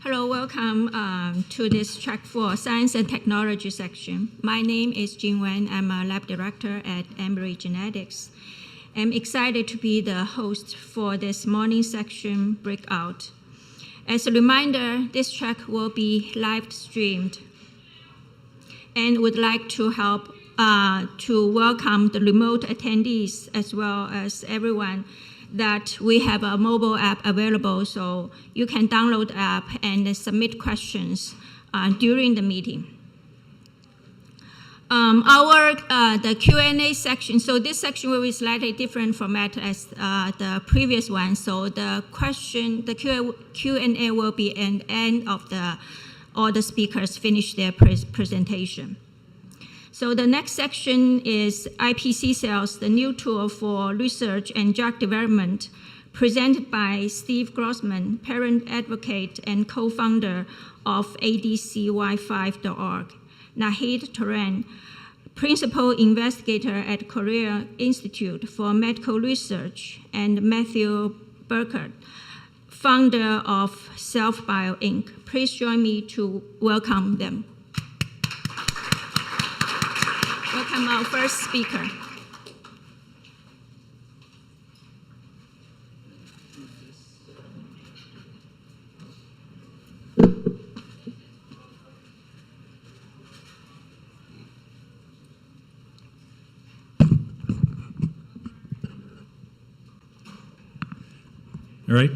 Hello, welcome to this track 4 Science and Technology section. My name is Jing Wen. I'm a lab director at Embry Genetics. I'm excited to be the host for this morning section breakout. As a reminder, this track will be live streamed and would like to help to welcome the remote attendees as well as everyone that we have a mobile app available, so you can download the app and submit questions during the meeting. The Q&A section, so this section will be slightly different format as the previous one. So the Q&A will be at the end of all the speakers finish their presentation. So the next section is iPS cells, the new tool for research and drug development, presented by Steve Grossman, parent advocate and co-founder of ADCY5.org. Nahid Toran, principal investigator at Korea Institute for Medical Research, and Matthew Burkert, founder of SelfBio Inc. Please join me to welcome them. Welcome our first speaker. All right.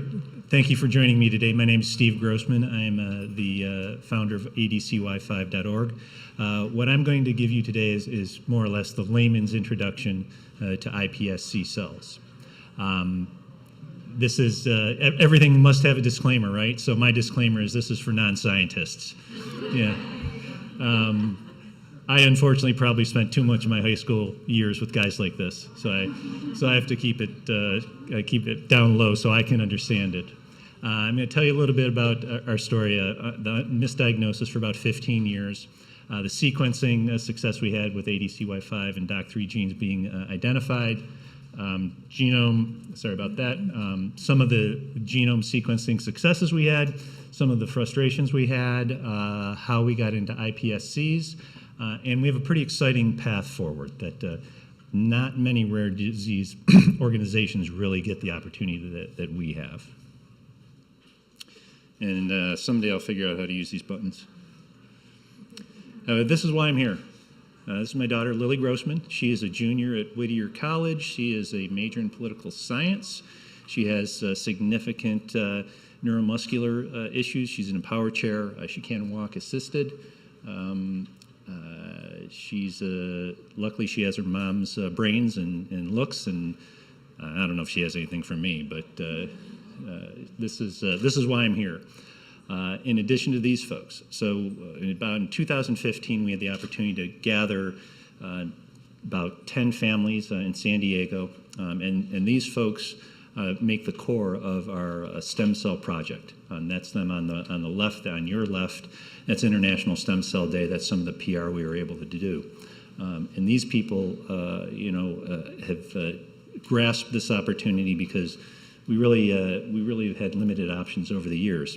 Thank you for joining me today. My name is Steve Grossman. I'm the founder of ADCY5.org. What I'm going to give you today is more or less the layman's introduction to iPSC cells. This is, everything must have a disclaimer, right? So my disclaimer is this is for non-scientists. Yeah. I unfortunately probably spent too much of my high school years with guys like this, so I have to keep it down low so I can understand it. I'm going to tell you a little bit about our story. The misdiagnosis for about 15 years, the sequencing success we had with ADCY5 and DOC3 genes being identified, genome. Sorry about that. Some of the genome sequencing successes we had, some of the frustrations we had, how we got into iPSCs. And we have a pretty exciting path forward that not many rare disease organizations really get the opportunity that we have. And someday I'll figure out how to use these buttons. This is why I'm here. This is my daughter, Lily Grossman. She is a junior at Whittier College. She is a major in political science. She has significant neuromuscular issues. She's in a power chair. She can walk assisted. Luckily she has her mom's brains and looks, and I don't know if she has anything for me, but this is why I'm here. In addition to these folks, so in 2015 we had the opportunity to gather about 10 families in San Diego, and these folks make the core of our stem cell project. And that's them on the left, on your left. That's International Stem Cell Day. That's some of the PR we were able to do. And these people, have grasped this opportunity because we really have had limited options over the years.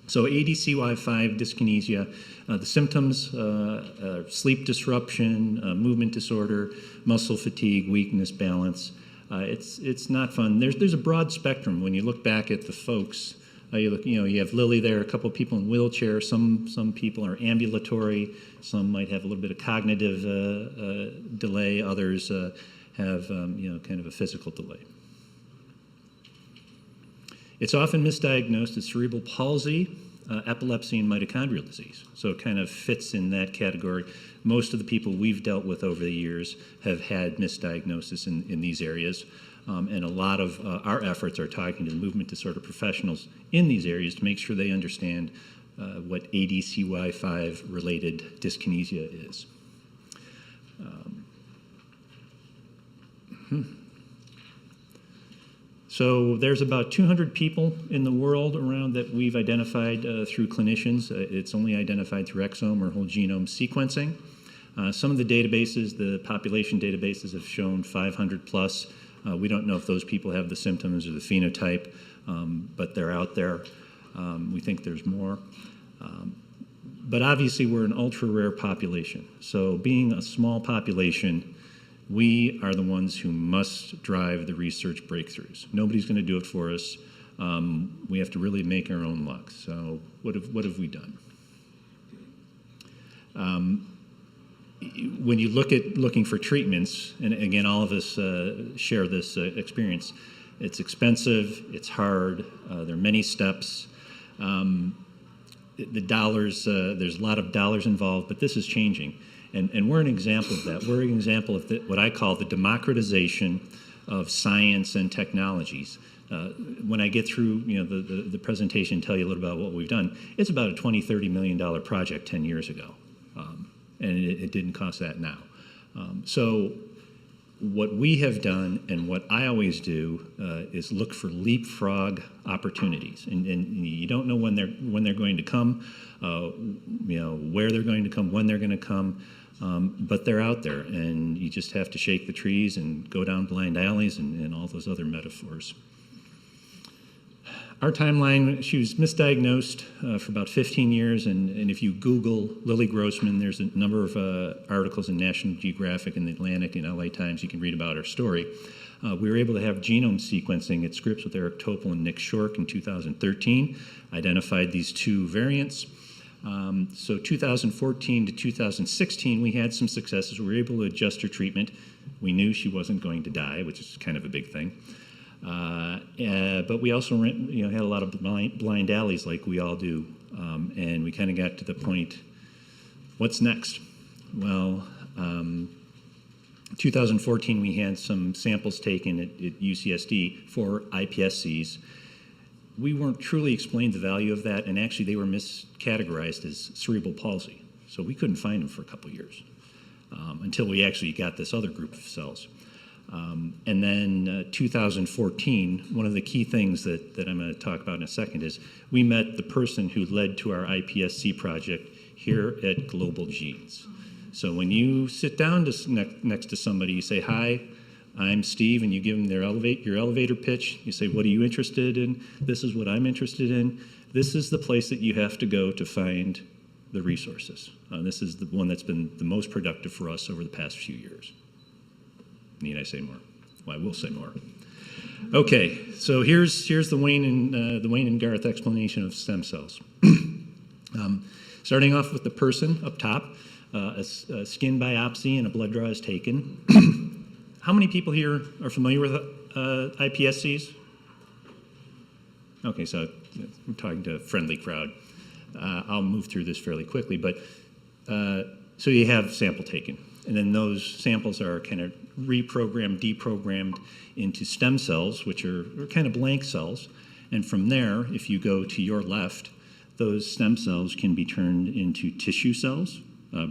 So ADCY5 dyskinesia, the symptoms are sleep disruption, movement disorder, muscle fatigue, weakness, balance. It's not fun. There's a broad spectrum. When you look back at the folks, you have Lily there, a couple of people in wheelchairs. Some people are ambulatory. Some might have a little bit of cognitive delay. Others have kind of a physical delay. It's often misdiagnosed as cerebral palsy, epilepsy, and mitochondrial disease. So it kind of fits in that category. Most of the people we've dealt with over the years have had misdiagnosis in these areas. And a lot of our efforts are talking to the movement disorder professionals in these areas to make sure they understand what ADCY5 related dyskinesia is. So there's about 200 people in the world around that we've identified through clinicians. It's only identified through exome or whole genome sequencing. Some of the databases, the population databases, have shown 500 plus. We don't know if those people have the symptoms or the phenotype, but they're out there. We think there's more. But obviously, we're an ultra-rare population. So being a small population, we are the ones who must drive the research breakthroughs. Nobody's going to do it for us. We have to really make our own luck. So what have we done? When you look at looking for treatments, and again, all of us share this experience, it's expensive, it's hard, there are many steps. The dollars, there's a lot of dollars involved, but this is changing. And we're an example of that. We're an example of what I call the democratization of science and technologies. When I get through the presentation and tell you a little about what we've done, it's about a $20, $30 million project 10 years ago. And it didn't cost that now. So what we have done and what I always do is look for leapfrog opportunities. And you don't know when they're going to come, where they're going to come, when they're going to come, but they're out there. And you just have to shake the trees and go down blind alleys and all those other metaphors. Our timeline, she was misdiagnosed for about 15 years, and if you Google Lily Grossman, there's a number of articles in National Geographic and the Atlantic and LA Times you can read about her story. We were able to have genome sequencing at Scripps with Eric Topol and Nick Shork in 2013, identified these two variants. So 2014 to 2016, we had some successes. We were able to adjust her treatment. We knew she wasn't going to die, which is kind of a big thing. But we also had a lot of blind alleys like we all do, and we kind of got to the point, what's next? Well, 2014 we had some samples taken at UCSD for iPSCs. We weren't truly explained the value of that, and actually they were miscategorized as cerebral palsy. So we couldn't find them for a couple years until we actually got this other group of cells. And then 2014, one of the key things that I'm going to talk about in a second is we met the person who led to our iPSC project here at Global Genes. So when you sit down next to somebody, you say, "Hi, I'm Steve," and you give them your elevator pitch. You say, "What are you interested in?" "This is what I'm interested in." This is the place that you have to go to find the resources. This is the one that's been the most productive for us over the past few years. Need I say more? Well, I will say more. Okay, so here's the Wayne and Garth explanation of stem cells. Starting off with the person up top, a skin biopsy and a blood draw is taken. How many people here are familiar with iPSCs? Okay, so we're talking to a friendly crowd. I'll move through this fairly quickly, but so you have sample taken. And then those samples are kind of reprogrammed, deprogrammed into stem cells, which are kind of blank cells. And from there, if you go to your left, those stem cells can be turned into tissue cells,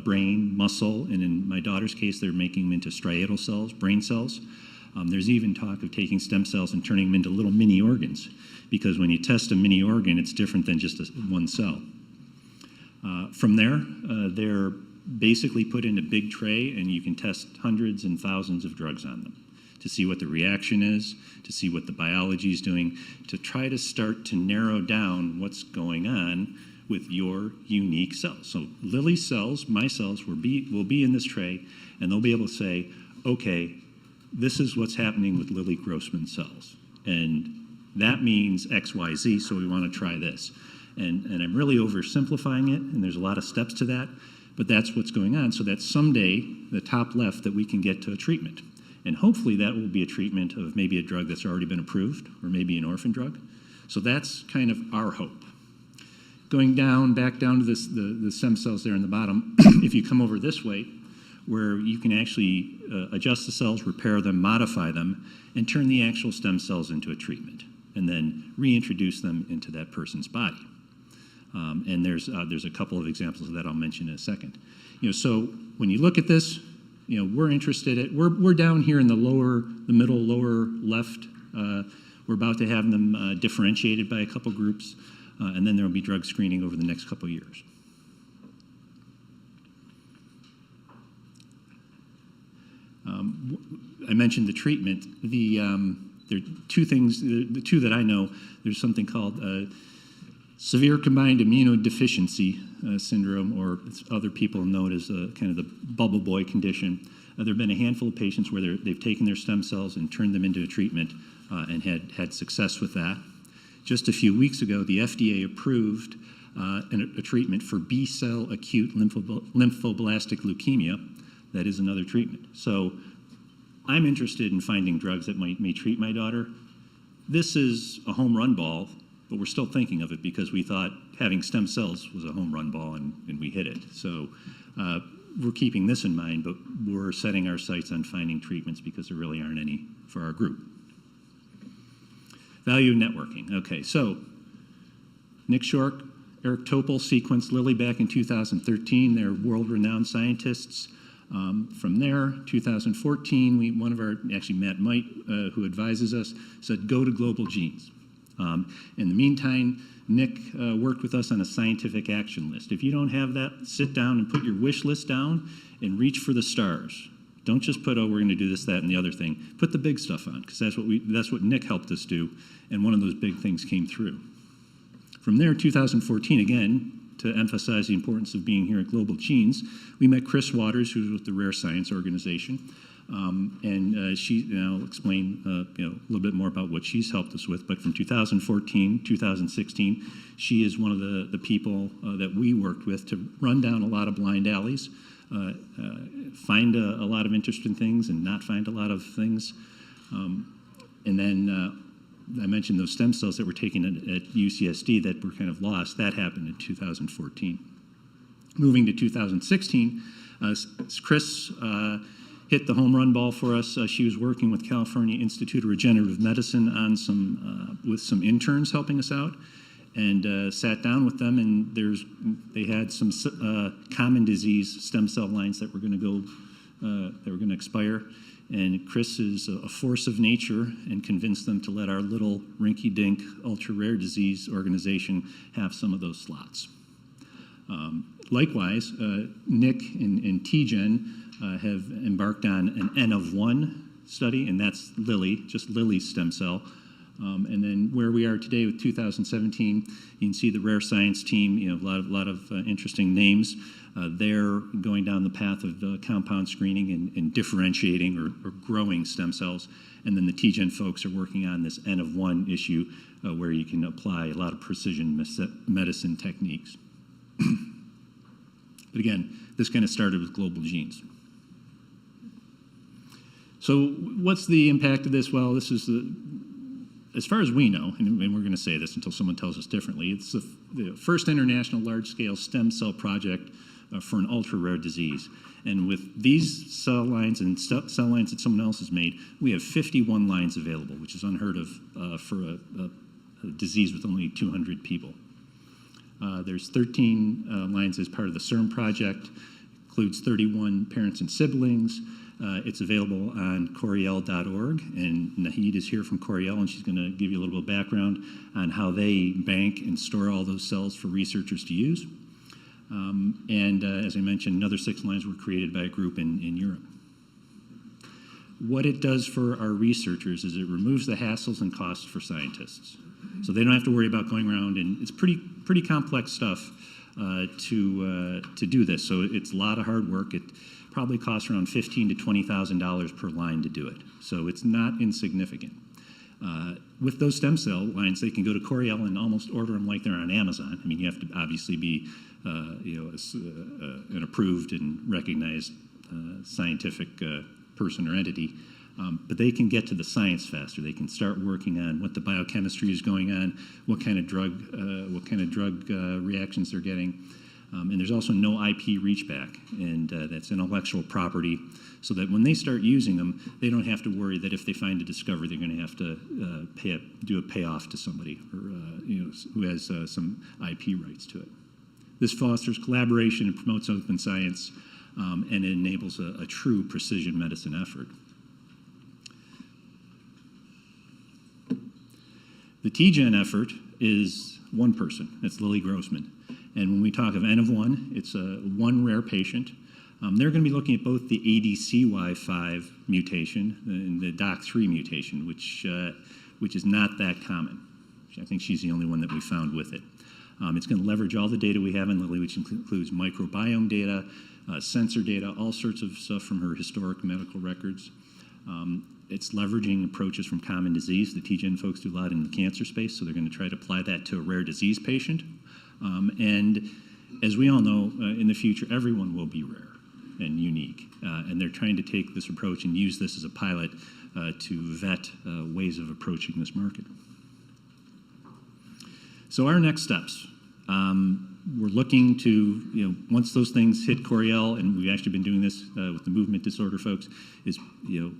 brain, muscle, and in my daughter's case, they're making them into striatal cells, brain cells. There's even talk of taking stem cells and turning them into little mini organs, because when you test a mini organ, it's different than just one cell. From there, they're basically put in a big tray, and you can test hundreds and thousands of drugs on them to see what the reaction is, to see what the biology is doing, to try to start to narrow down what's going on with your unique cells. So Lily's cells, my cells, will be in this tray, and they'll be able to say, okay, this is what's happening with Lily Grossman cells. And that means X, Y, Z, so we want to try this. And I'm really oversimplifying it, and there's a lot of steps to that. But that's what's going on, so that someday, the top left, that we can get to a treatment. And hopefully that will be a treatment of maybe a drug that's already been approved, or maybe an orphan drug. So that's kind of our hope. Going back down to the stem cells there in the bottom, if you come over this way, where you can actually adjust the cells, repair them, modify them, and turn the actual stem cells into a treatment, and then reintroduce them into that person's body. And there's a couple of examples of that I'll mention in a second. So when you look at this, we're interested we're down here in the middle lower left. We're about to have them differentiated by a couple groups, and then there will be drug screening over the next couple years. I mentioned the treatment. There are two things. The two that I know. There's something called Severe combined immunodeficiency syndrome, or other people know it as kind of the bubble boy condition. There have been a handful of patients where they've taken their stem cells and turned them into a treatment and had success with that. Just a few weeks ago, the FDA approved a treatment for B-cell acute lymphoblastic leukemia. That is another treatment. So I'm interested in finding drugs that may treat my daughter. This is a home run ball, but we're still thinking of it because we thought having stem cells was a home run ball, and we hit it. So we're keeping this in mind, but we're setting our sights on finding treatments because there really aren't any for our group. Value networking. Okay, so Nick Shork, Eric Topol sequenced Lilly back in 2013. They're world-renowned scientists. From there, 2014, Matt Might, who advises us, said, go to Global Genes. In the meantime, Nick worked with us on a scientific action list. If you don't have that, sit down and put your wish list down and reach for the stars. Don't just put, oh, we're going to do this, that, and the other thing. Put the big stuff on, because that's what Nick helped us do, and one of those big things came through. From there, 2014, again, to emphasize the importance of being here at Global Genes, we met Chris Waters, who's with the Rare Science Organization, and I'll explain a little bit more about what she's helped us with. But from 2014, 2016, she is one of the people that we worked with to run down a lot of blind alleys, find a lot of interesting things and not find a lot of things. And then I mentioned those stem cells that were taken at UCSD that were kind of lost. That happened in 2014. Moving to 2016, Chris hit the home run ball for us. She was working with California Institute of Regenerative Medicine on with some interns helping us out, and sat down with them, and they had some common disease stem cell lines that were going to expire. And Chris is a force of nature and convinced them to let our little rinky-dink ultra-rare disease organization have some of those slots. Likewise, Nick and TGen have embarked on an N of 1 study, and that's Lilly, just Lilly's stem cell. And then where we are today with 2017, you can see the Rare Science team, a lot of interesting names. They're going down the path of compound screening and differentiating or growing stem cells. And then the TGen folks are working on this N of 1 issue where you can apply a lot of precision medicine techniques. But again, this kind of started with Global Genes. So what's the impact of this? Well, this is as far as we know, and we're going to say this until someone tells us differently, it's the first international large-scale stem cell project for an ultra-rare disease. And with these cell lines and cell lines that someone else has made, we have 51 lines available, which is unheard of for a disease with only 200 people. There's 13 lines as part of the CERN project, includes 31 parents and siblings. It's available on Coriell.org, and Nahid is here from Coriell, and she's going to give you a little bit of background on how they bank and store all those cells for researchers to use. As I mentioned, another 6 lines were created by a group in Europe. What it does for our researchers is it removes the hassles and costs for scientists. So they don't have to worry about going around, and it's pretty complex stuff to do this. So it's a lot of hard work. It probably costs around $15,000 to $20,000 per line to do it. So it's not insignificant. With those stem cell lines, they can go to Coriell and almost order them like they're on Amazon. I mean, you have to obviously be an approved and recognized scientific person or entity, but they can get to the science faster. They can start working on what the biochemistry is going on, what kind of drug reactions they're getting. And there's also no IP reach back, and that's intellectual property, so that when they start using them, they don't have to worry that if they find a discovery, they're going to have to do a payoff to somebody or who has some IP rights to it. This fosters collaboration and promotes open science, and it enables a true precision medicine effort. The TGen effort is one person. That's Lily Grossman. And when we talk of N of 1, it's one rare patient. They're going to be looking at both the ADCY5 mutation and the DOC3 mutation, which is not that common. I think she's the only one that we found with it. It's going to leverage all the data we have in Lily, which includes microbiome data, sensor data, all sorts of stuff from her historic medical records. It's leveraging approaches from common disease. The TGen folks do a lot in the cancer space, so they're going to try to apply that to a rare disease patient. And as we all know, in the future, everyone will be rare and unique. And they're trying to take this approach and use this as a pilot to vet ways of approaching this market. So our next steps. We're looking to, once those things hit Coriell, and we've actually been doing this with the movement disorder folks, is,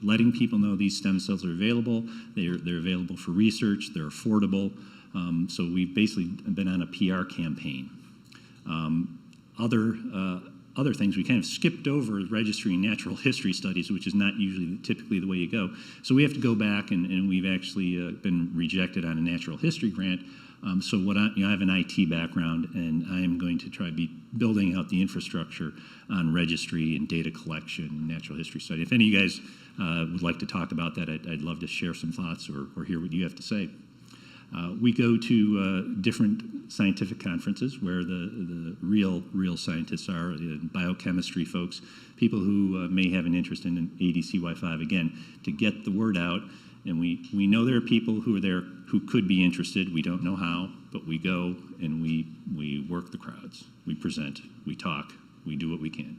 letting people know these stem cells are available. They're available for research. They're affordable. So we've basically been on a PR campaign. Other things, we kind of skipped over registry and natural history studies, which is not usually typically the way you go. So we have to go back, and we've actually been rejected on a natural history grant. So I have an IT background, and I am going to try to be building out the infrastructure on registry and data collection and natural history study. If any of you guys would like to talk about that, I'd love to share some thoughts or hear what you have to say. We go to different scientific conferences where the real scientists are, biochemistry folks, people who may have an interest in ADCY5, again, to get the word out. And we know there are people who are there who could be interested. We don't know how, but we go and we work the crowds. We present, we talk, we do what we can.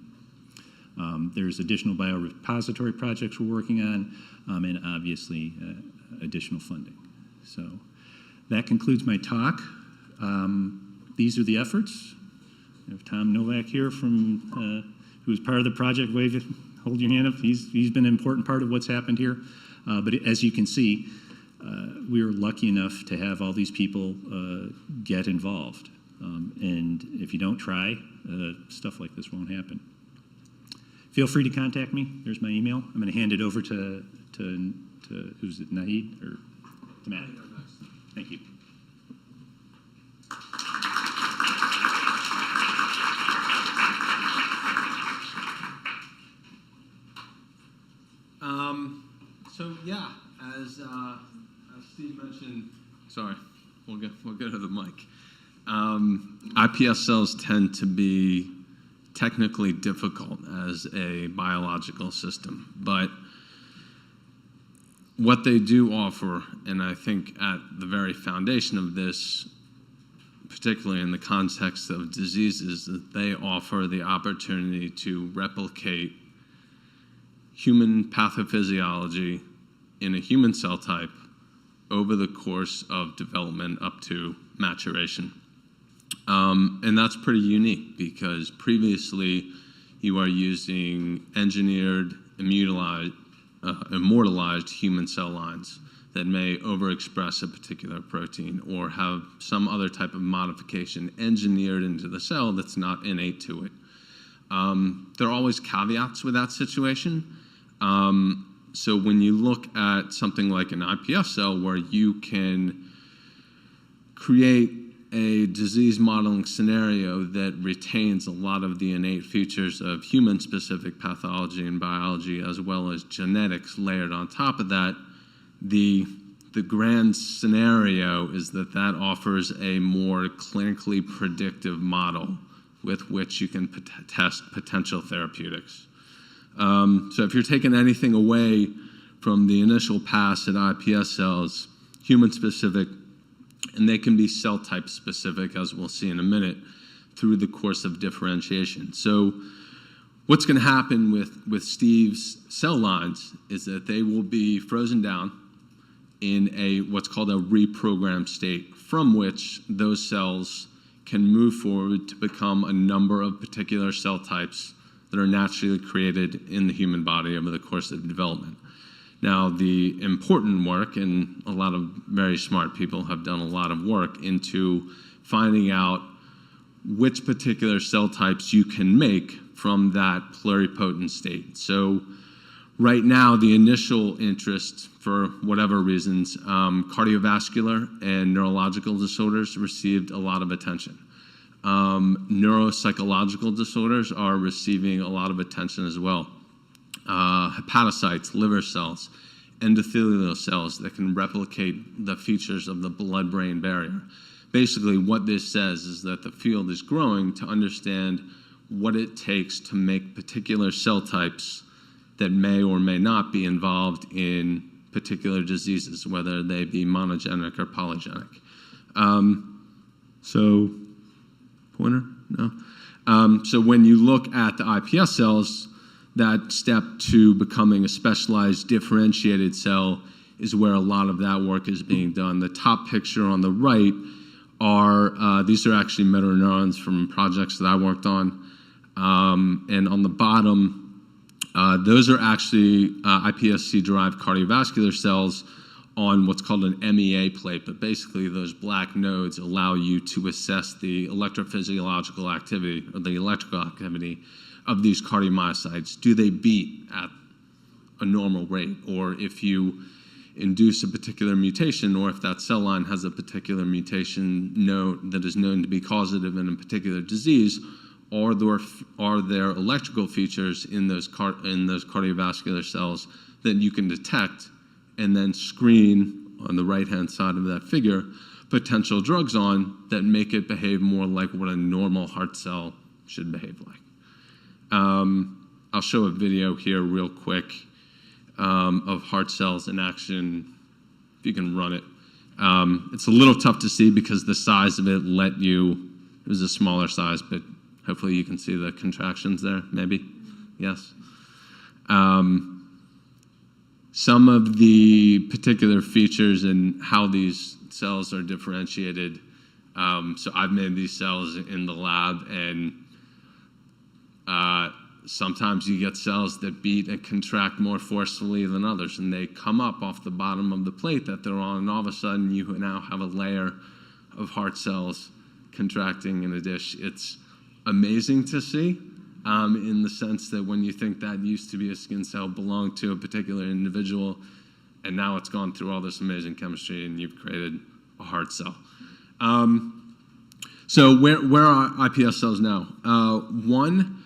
There's additional biorepository projects we're working on, and obviously additional funding. So that concludes my talk. These are the efforts. We have Tom Novak here from who is part of the project. Hold your hand up. He's been an important part of what's happened here. But as you can see, we are lucky enough to have all these people get involved. And if you don't try, stuff like this won't happen. Feel free to contact me. There's my email. I'm going to hand it over to who's it, Nahid or to Matt? Thank you. So yeah, as Steve mentioned, sorry, we'll go to the mic. iPS cells tend to be technically difficult as a biological system, but what they do offer, and I think at the very foundation of this, particularly in the context of diseases, that they offer the opportunity to replicate human pathophysiology in a human cell type over the course of development up to maturation. And that's pretty unique because previously you are using engineered, immortalized human cell lines that may overexpress a particular protein or have some other type of modification engineered into the cell that's not innate to it. There are always caveats with that situation. So when you look at something like an iPS cell where you can create a disease modeling scenario that retains a lot of the innate features of human-specific pathology and biology as well as genetics layered on top of that, the grand scenario is that offers a more clinically predictive model with which you can test potential therapeutics. So if you're taking anything away from the initial pass at iPS cells, human-specific, and they can be cell type specific, as we'll see in a minute, through the course of differentiation. So what's going to happen with Steve's cell lines is that they will be frozen down in what's called a reprogrammed state, from which those cells can move forward to become a number of particular cell types that are naturally created in the human body over the course of development. Now, the important work, and a lot of very smart people have done a lot of work into finding out which particular cell types you can make from that pluripotent state. So right now, the initial interest, for whatever reasons, cardiovascular and neurological disorders received a lot of attention. Neuropsychological disorders are receiving a lot of attention as well. Hepatocytes, liver cells, endothelial cells that can replicate the features of the blood-brain barrier. basically what this says is that the field is growing to understand what it takes to make particular cell types that may or may not be involved in particular diseases, whether they be monogenic or polygenic. So, pointer? No? So when you look at the iPS cells, that step to becoming a specialized differentiated cell is where a lot of that work is being done. The top picture on the right are, these are actually metaneurons from projects that I worked on. And on the bottom, those are actually iPSC-derived cardiovascular cells on what's called an MEA plate, but basically those black nodes allow you to assess the electrophysiological activity or the electrical activity of these cardiomyocytes. Do they beat at a normal rate? Or if you induce a particular mutation, or if that cell line has a particular mutation that is known to be causative in a particular disease, are there electrical features in those cardiovascular cells that you can detect and then screen on the right-hand side of that figure potential drugs on that make it behave more like what a normal heart cell should behave like. I'll show a video here real quick of heart cells in action, if you can run it. It's a little tough to see because the size of it it was a smaller size, but hopefully you can see the contractions there, maybe? Yes? Some of the particular features and how these cells are differentiated. So I've made these cells in the lab, and sometimes you get cells that beat and contract more forcefully than others, and they come up off the bottom of the plate that they're on, and all of a sudden you now have a layer of heart cells contracting in a dish. It's amazing to see, in the sense that when you think that used to be a skin cell, belonged to a particular individual, and now it's gone through all this amazing chemistry and you've created a heart cell. So where are iPS cells now? One,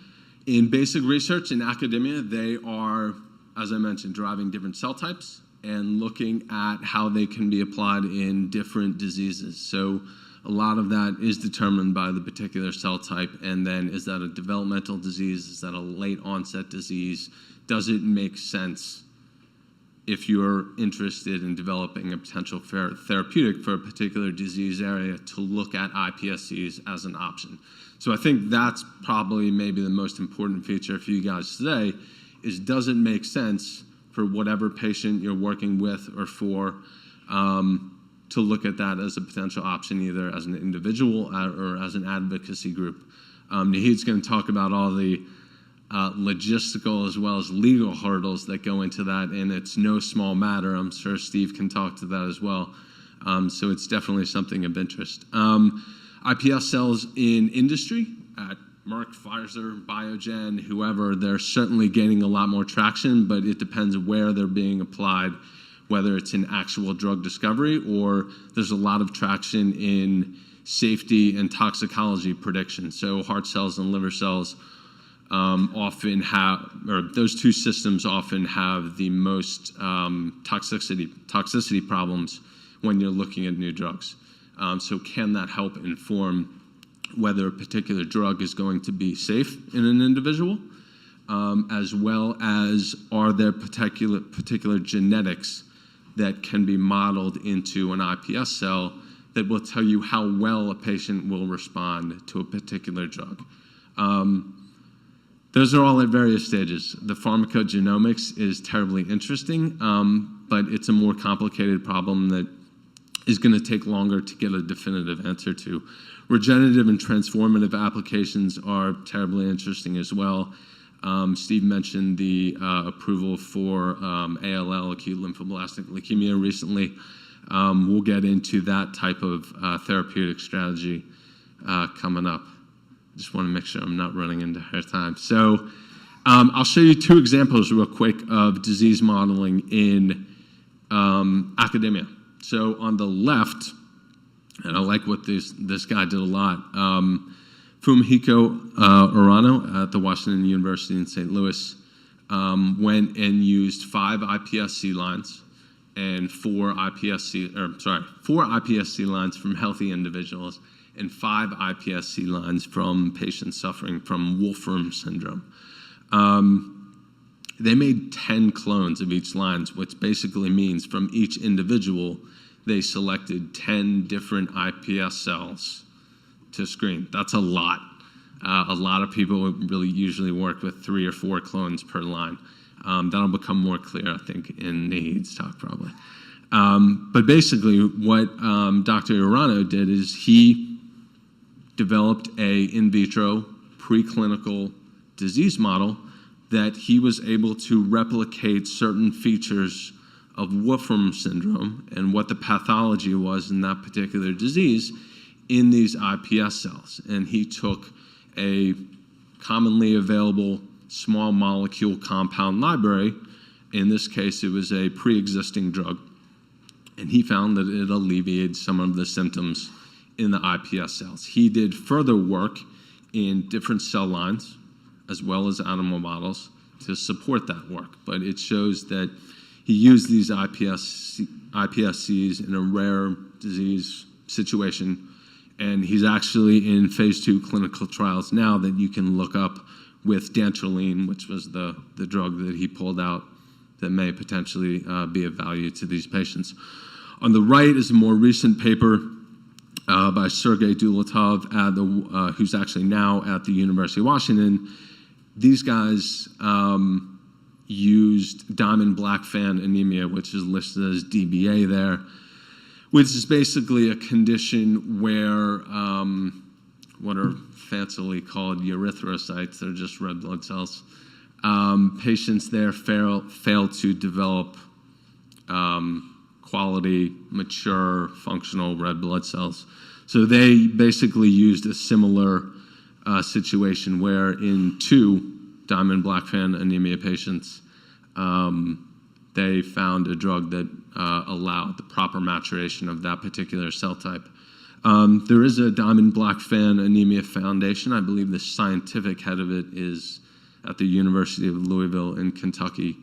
in basic research in academia, they are, as I mentioned, deriving different cell types and looking at how they can be applied in different diseases. So a lot of that is determined by the particular cell type, and then is that a developmental disease? Is that a late onset disease? Does it make sense if you're interested in developing a potential therapeutic for a particular disease area to look at iPSCs as an option? So I think that's probably maybe the most important feature for you guys today, is does it make sense for whatever patient you're working with or for, to look at that as a potential option, either as an individual or as an advocacy group. Nahid's going to talk about all the logistical as well as legal hurdles that go into that, and it's no small matter. I'm sure Steve can talk to that as well. So it's definitely something of interest. iPS cells in industry at Merck, Pfizer, Biogen, whoever, they're certainly gaining a lot more traction, but it depends where they're being applied, whether it's in actual drug discovery or there's a lot of traction in safety and toxicology prediction. So heart cells and liver cells often have, or those two systems often have the most toxicity problems when you're looking at new drugs. So can that help inform whether a particular drug is going to be safe in an individual, as well as are there particular genetics that can be modeled into an iPS cell that will tell you how well a patient will respond to a particular drug. Those are all at various stages. The pharmacogenomics is terribly interesting, but it's a more complicated problem that is going to take longer to get a definitive answer to. Regenerative and transformative applications are terribly interesting as well. Steve mentioned the approval for ALL, acute lymphoblastic leukemia, recently. We'll get into that type of therapeutic strategy coming up. Just want to make sure I'm not running into her time. So I'll show you two examples real quick of disease modeling in academia. So on the left, and I like what this guy did a lot, Fumihiko Urano at the Washington University in St. Louis went and used 5 iPSC lines and 4 iPSC lines from healthy individuals and 5 iPSC lines from patients suffering from Wolfram syndrome. They made 10 clones of each line, which basically means from each individual, they selected 10 different iPS cells to screen. That's a lot. A lot of people really usually work with 3 or 4 clones per line. That'll become more clear, I think, in Nahid's talk probably. But basically what Dr. Urano did is he developed a in vitro preclinical disease model that he was able to replicate certain features of Wolfram syndrome and what the pathology was in that particular disease in these iPS cells. And he took a commonly available small molecule compound library. In this case, it was a pre-existing drug. And he found that it alleviated some of the symptoms in the iPS cells. He did further work in different cell lines, as well as animal models, to support that work. But it shows that he used these iPSCs in a rare disease situation, and he's actually in phase 2 clinical trials now that you can look up with dantrolene, which was the drug that he pulled out that may potentially be of value to these patients. On the right is a more recent paper by Sergei Dulatov, who's actually now at the University of Washington. These guys used diamond black fan anemia, which is listed as DBA there, which is basically a condition where what are fancily called erythrocytes, they're just red blood cells. Patients there fail to develop quality, mature, functional red blood cells. So they basically used a similar situation where in 2 diamond black fan anemia patients, they found a drug that allowed the proper maturation of that particular cell type. There is a Diamond Black Fan Anemia Foundation. I believe the scientific head of it is at the University of Louisville in Kentucky.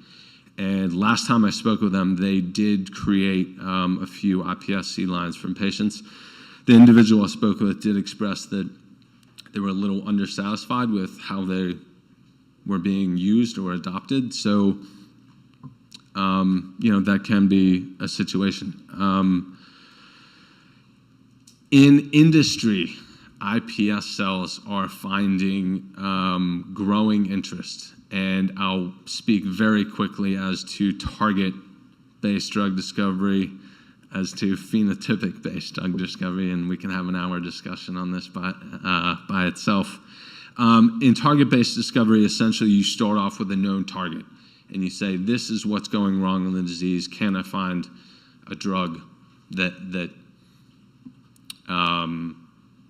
And last time I spoke with them, they did create a few iPSC lines from patients. The individual I spoke with did express that they were a little undersatisfied with how they were being used or adopted. So, that can be a situation. In industry, iPS cells are finding growing interest. And I'll speak very quickly as to target-based drug discovery, as to phenotypic-based drug discovery, and we can have an hour discussion on this by itself. In target-based discovery, essentially you start off with a known target, and you say, this is what's going wrong in the disease. Can I find a drug that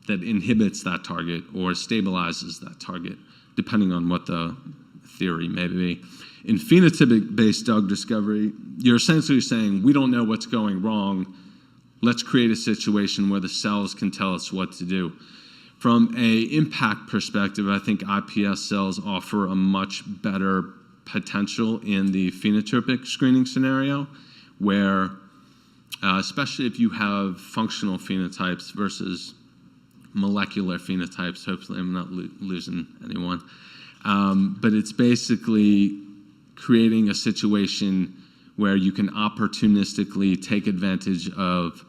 inhibits that target or stabilizes that target, depending on what the theory may be. In phenotypic-based drug discovery, you're essentially saying, we don't know what's going wrong. Let's create a situation where the cells can tell us what to do. From an impact perspective, I think iPS cells offer a much better potential in the phenotypic screening scenario, where especially if you have functional phenotypes versus molecular phenotypes. Hopefully I'm not losing anyone. But it's basically creating a situation where you can opportunistically take advantage of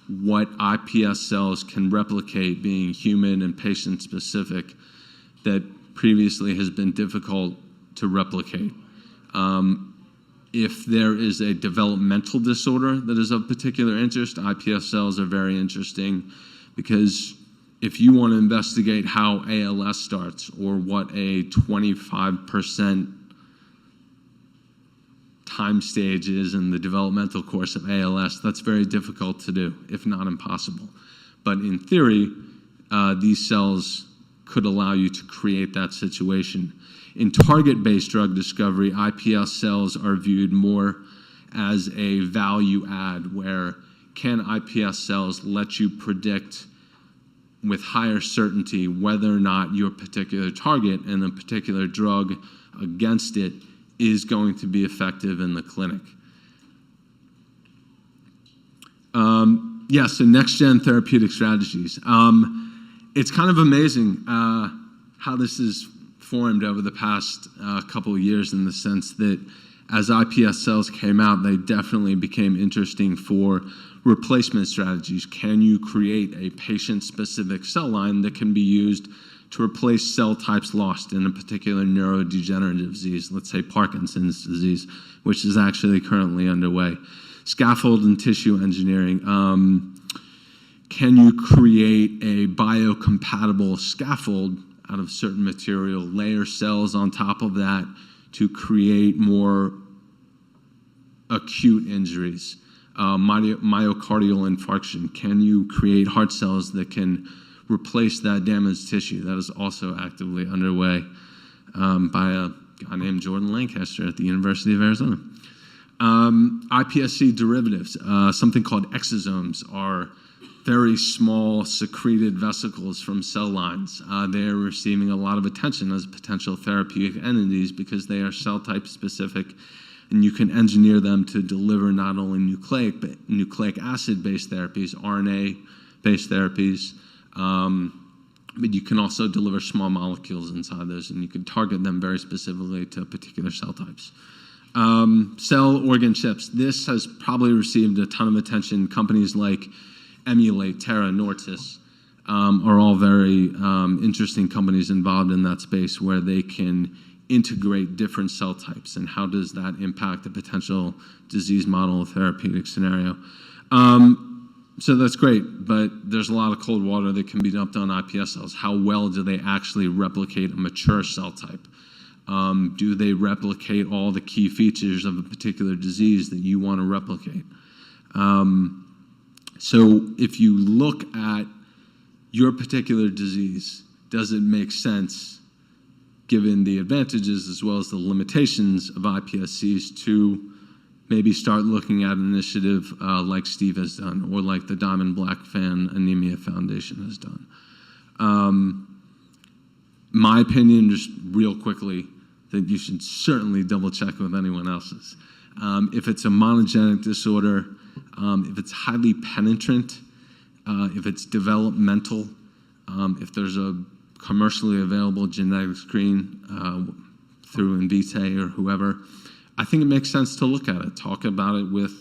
what iPS cells can replicate, being human and patient-specific, that previously has been difficult to replicate. If there is a developmental disorder that is of particular interest, iPS cells are very interesting, because if you want to investigate how ALS starts or what a 25% time stage is in the developmental course of ALS, that's very difficult to do, if not impossible. But in theory, these cells could allow you to create that situation. In target-based drug discovery, iPS cells are viewed more as a value add, where can iPS cells let you predict with higher certainty whether or not your particular target and the particular drug against it is going to be effective in the clinic. So next-gen therapeutic strategies. It's kind of amazing how this is formed over the past couple of years, in the sense that as iPS cells came out, they definitely became interesting for replacement strategies. Can you create a patient-specific cell line that can be used to replace cell types lost in a particular neurodegenerative disease, let's say Parkinson's disease, which is actually currently underway? Scaffold and tissue engineering. Can you create a biocompatible scaffold out of certain material, layer cells on top of that to create more acute injuries? Myocardial infarction. Can you create heart cells that can replace that damaged tissue? That is also actively underway by a guy named Jordan Lancaster at the University of Arizona. iPSC derivatives, something called exosomes, are very small secreted vesicles from cell lines. They are receiving a lot of attention as potential therapeutic entities because they are cell type specific, and you can engineer them to deliver not only nucleic acid-based therapies, RNA-based therapies, but you can also deliver small molecules inside those, and you can target them very specifically to particular cell types. Cell organ chips. This has probably received a ton of attention. Companies like Emulate, Terra, Nortis are all very interesting companies involved in that space, where they can integrate different cell types, and how does that impact a potential disease model or therapeutic scenario. So that's great, but there's a lot of cold water that can be dumped on iPS cells. How well do they actually replicate a mature cell type? Do they replicate all the key features of a particular disease that you want to replicate? So if you look at your particular disease, does it make sense, given the advantages as well as the limitations of iPSCs, to maybe start looking at an initiative like Steve has done, or like the Diamond Blackfan Anemia Foundation has done? My opinion, just real quickly, that you should certainly double check with anyone else's. If it's a monogenic disorder, if it's highly penetrant, if it's developmental, if there's a commercially available genetic screen through Invitae or whoever, I think it makes sense to look at it, talk about it with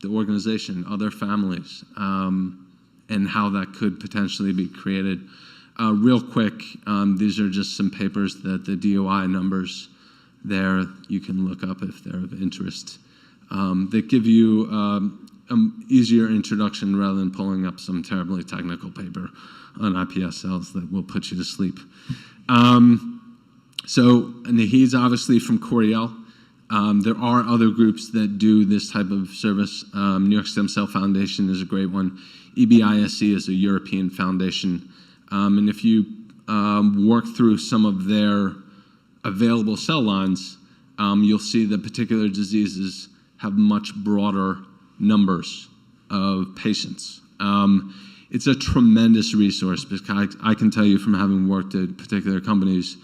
the organization, other families, and how that could potentially be created. Real quick, these are just some papers that the DOI numbers there you can look up if they're of interest. That give you an easier introduction rather than pulling up some terribly technical paper on iPS cells that will put you to sleep. So Nahid's obviously from Coriell. There are other groups that do this type of service. New York Stem Cell Foundation is a great one. EBISC is a European foundation. And if you work through some of their available cell lines, you'll see that particular diseases have much broader numbers of patients. It's a tremendous resource, because I can tell you from having worked at particular companies,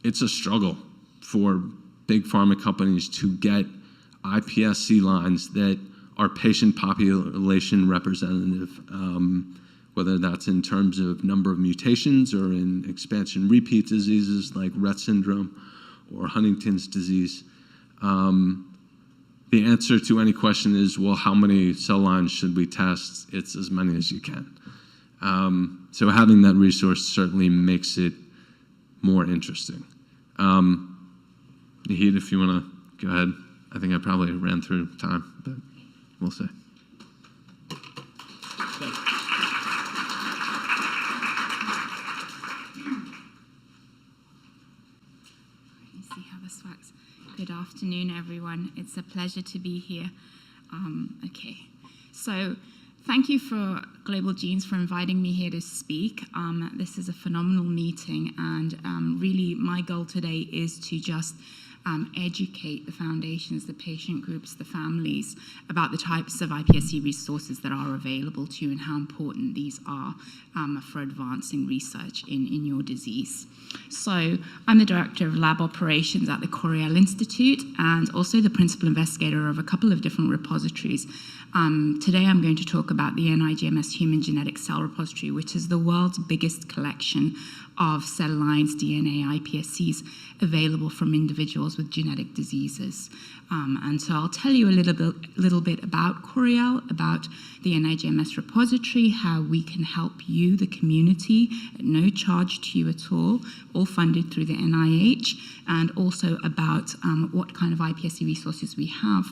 it's a struggle for big pharma companies to get iPSC lines that are patient population representative, whether that's in terms of number of mutations or in expansion repeat diseases like Rett syndrome or Huntington's disease. The answer to any question is, well, how many cell lines should we test? It's as many as you can. So having that resource certainly makes it more interesting. Nahid, if you want to go ahead. I think I probably ran through time, but we'll see. See how this works. Good afternoon, everyone. It's a pleasure to be here. Okay, so thank you for Global Genes for inviting me here to speak. This is a phenomenal meeting, and really my goal today is to just educate the foundations, the patient groups, the families about the types of iPSC resources that are available to you and how important these are for advancing research in your disease. So I'm the Director of Lab Operations at the Coriell Institute and also the Principal Investigator of a couple of different repositories Today I'm going to talk about the Nigms Human Genetic Cell Repository, which is the world's biggest collection of cell lines, DNA, iPSCs available from individuals with genetic diseases. And so I'll tell you a little bit about Coriell, about the Nigms Repository, how we can help you, the community, at no charge to you at all funded through the NIH, and also about what kind of iPSC resources we have,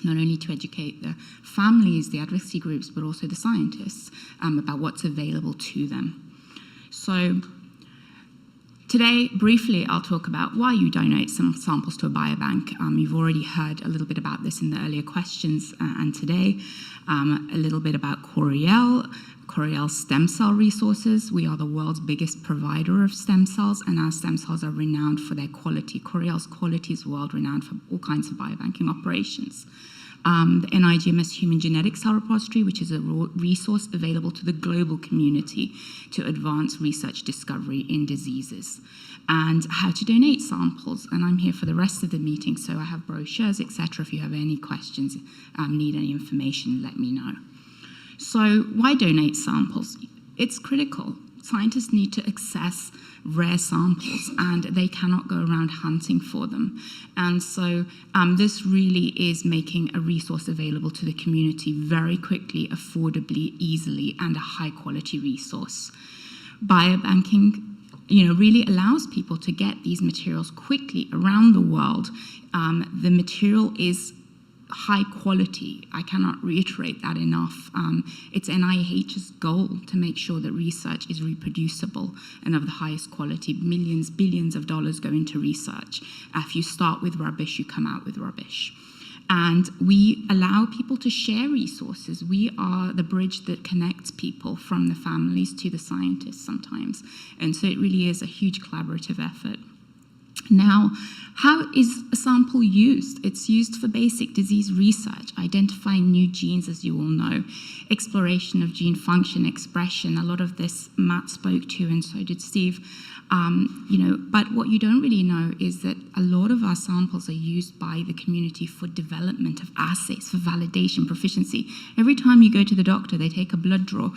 not only to educate the families, the advocacy groups, but also the scientists about what's available to them. So today, briefly, I'll talk about why you donate some samples to a biobank. You've already heard a little bit about this in the earlier questions, and today, a little bit about Coriell's stem cell resources. We are the world's biggest provider of stem cells, and our stem cells are renowned for their quality. Coriell's quality is world-renowned for all kinds of biobanking operations. The Nigms Human Genetic Cell Repository, which is a resource available to the global community to advance research discovery in diseases, and how to donate samples. And I'm here for the rest of the meeting, so I have brochures, etc. If you have any questions, need any information, let me know. So why donate samples? It's critical. Scientists need to access rare samples, and they cannot go around hunting for them. And so this really is making a resource available to the community very quickly, affordably, easily, and a high-quality resource. Biobanking really allows people to get these materials quickly around the world. The material is high quality. I cannot reiterate that enough. It's NIH's goal to make sure that research is reproducible and of the highest quality. Millions, billions of dollars go into research. If you start with rubbish, you come out with rubbish. And we allow people to share resources. We are the bridge that connects people from the families to the scientists sometimes. And so it really is a huge collaborative effort. Now, how is a sample used? It's used for basic disease research, identifying new genes, as you all know, exploration of gene function, expression. A lot of this Matt spoke to, and so did Steve. But what you don't really know is that a lot of our samples are used by the community for development of assays, for validation, proficiency. Every time you go to the doctor, they take a blood draw.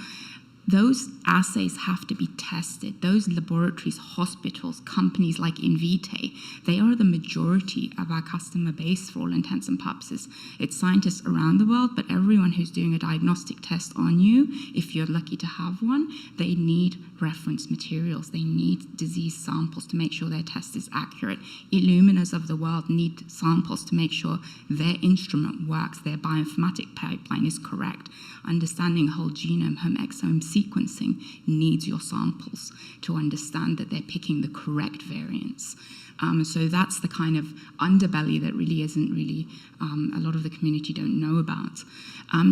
Those assays have to be tested. Those laboratories, hospitals, companies like Invitae, they are the majority of our customer base for all intents and purposes. It's scientists around the world, but everyone who's doing a diagnostic test on you, if you're lucky to have one, they need reference materials. They need disease samples to make sure their test is accurate. Illuminas of the world need samples to make sure their instrument works, their bioinformatic pipeline is correct. Understanding whole genome, home exome sequencing needs your samples to understand that they're picking the correct variants. So that's the kind of underbelly that really isn't really a lot of the community don't know about.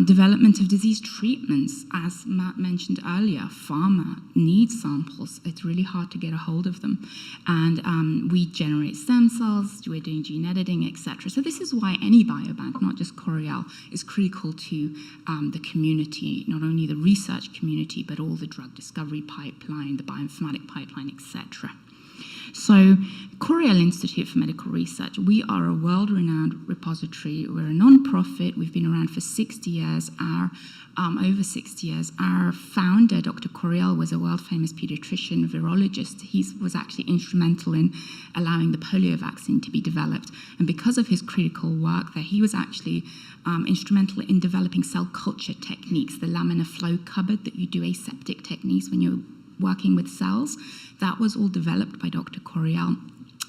Development of disease treatments, as Matt mentioned earlier, pharma needs samples. It's really hard to get a hold of them. And we generate stem cells, we're doing gene editing, etc. So this is why any biobank, not just Coriell, is critical to the community, not only the research community, but all the drug discovery pipeline, the bioinformatic pipeline, etc. So, Coriell Institute for Medical Research, we are a world-renowned repository. We're a non-profit. We've been around for 60 years. Over 60 years. Our founder, Dr. Coriell, was a world-famous pediatrician, virologist. He was actually instrumental in allowing the polio vaccine to be developed. And because of his critical work there, he was actually instrumental in developing cell culture techniques, the laminar flow cupboard that you do aseptic techniques when you're working with cells. That was all developed by Dr. Coriell.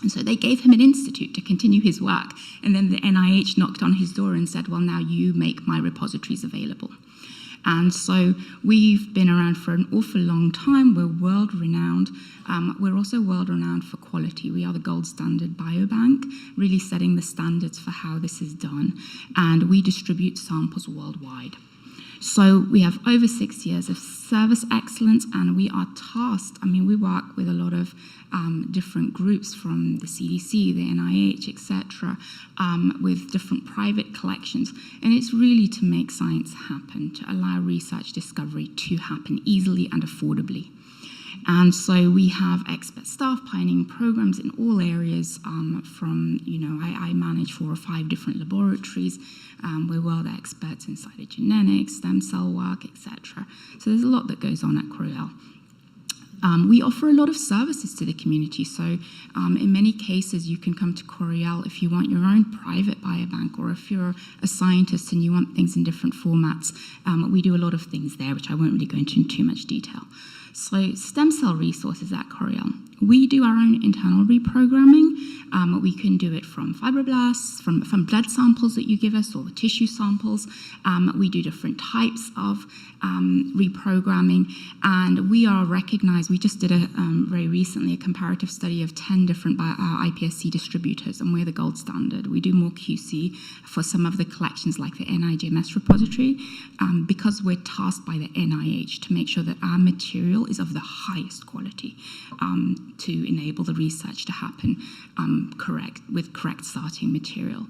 And so they gave him an institute to continue his work. And then the NIH knocked on his door and said, well, now you make my repositories available. And so we've been around for an awful long time. We're world-renowned. We're also world-renowned for quality. We are the gold standard biobank, really setting the standards for how this is done. And we distribute samples worldwide. So we have over 6 years of service excellence, and we are tasked. We work with a lot of different groups from the CDC, the NIH, etc., with different private collections. And it's really to make science happen, to allow research discovery to happen easily and affordably. And so we have expert staff pioneering programs in all areas from, I manage 4 or 5 different laboratories. We're world experts in cytogenetics, stem cell work, etc. So there's a lot that goes on at Coriell. We offer a lot of services to the community. So in many cases, you can come to Coriell if you want your own private biobank, or if you're a scientist and you want things in different formats. We do a lot of things there, which I won't really go into in too much detail. So stem cell resources at Coriell. We do our own internal reprogramming. We can do it from fibroblasts, from blood samples that you give us, or tissue samples. We do different types of reprogramming, and we are recognized. We just did very recently a comparative study of 10 different iPSC distributors, and we're the gold standard. We do more QC for some of the collections like the Nigms Repository, because we're tasked by the NIH to make sure that our material is of the highest quality, to enable the research to happen with correct starting material.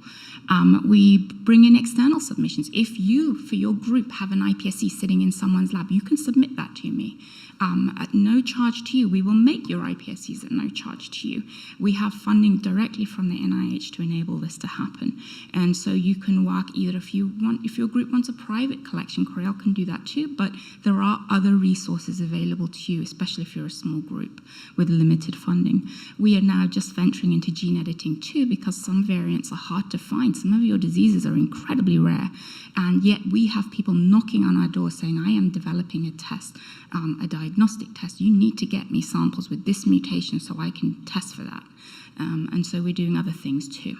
We bring in external submissions. If you, for your group, have an iPSC sitting in someone's lab, you can submit that to me. At no charge to you. We will make your iPSCs at no charge to you. We have funding directly from the NIH to enable this to happen. And so you can work either if your group wants a private collection, Coriell can do that too, but there are other resources available to you, especially if you're a small group with limited funding. We are now just venturing into gene editing too, because some variants are hard to find. Some of your diseases are incredibly rare, and yet we have people knocking on our door saying, I am developing a test, a diagnostic test. You need to get me samples with this mutation so I can test for that. And so we're doing other things too.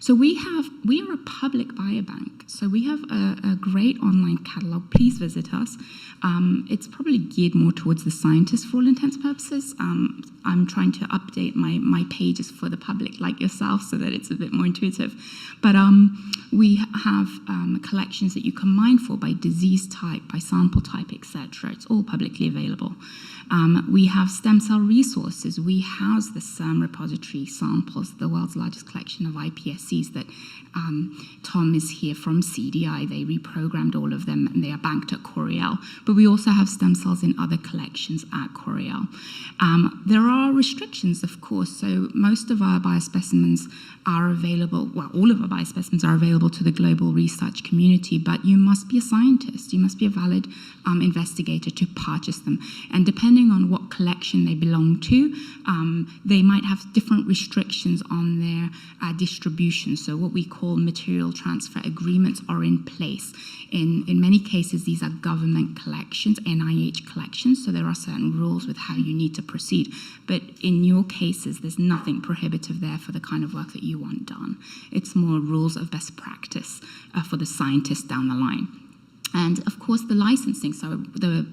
So we are a public biobank. So we have a great online catalog. Please visit us. It's probably geared more towards the scientists for all intents and purposes. I'm trying to update my pages for the public like yourself so that it's a bit more intuitive. But we have collections that you can mine for by disease type, by sample type, etc. It's all publicly available. We have stem cell resources. We house the Nigms Repository samples, the world's largest collection of iPSCs that Tom is here from CDI. They reprogrammed all of them, and they are banked at Coriell. But we also have stem cells in other collections at Coriell. There are restrictions, of course. So most of our biospecimens are available, well, all of our biospecimens are available to the global research community, but you must be a scientist. You must be a valid investigator to purchase them. And depending on what collection they belong to, they might have different restrictions on their distribution. So what we call material transfer agreements are in place. In many cases, these are government collections, NIH collections, so there are certain rules with how you need to proceed. But in your cases, there's nothing prohibitive there for the kind of work that you want done. It's more rules of best practice for the scientists down the line. And of course, the licensing, so the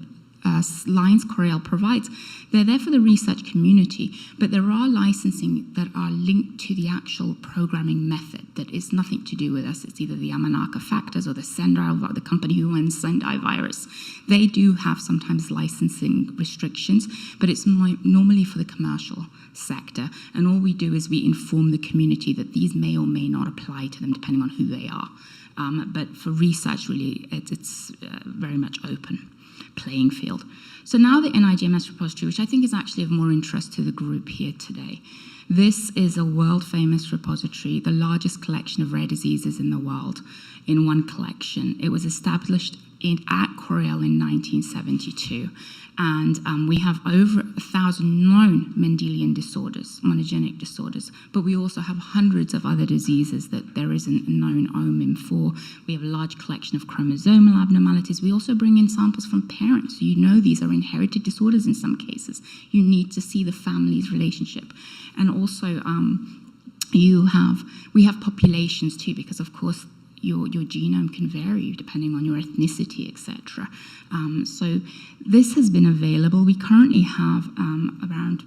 lines Coriell provides, they're there for the research community, but there are licensing that are linked to the actual programming method that is nothing to do with us. It's either the Yamanaka factors or the Sendai, the company who owns Sendai virus. They do have sometimes licensing restrictions, but it's normally for the commercial sector. And all we do is we inform the community that these may or may not apply to them depending on who they are. But for research, really, it's very much open playing field. So now the Nigms Repository, which I think is actually of more interest to the group here today. This is a world-famous repository, the largest collection of rare diseases in the world in one collection. It was established at Coriell in 1972. And we have over 1,000 known Mendelian disorders, monogenic disorders, but we also have hundreds of other diseases that there isn't a known omen for. We have a large collection of chromosomal abnormalities. We also bring in samples from parents. You know these are inherited disorders in some cases. You need to see the family's relationship. And also we have populations too, because of course your genome can vary depending on your ethnicity, etc. So this has been available. We currently have around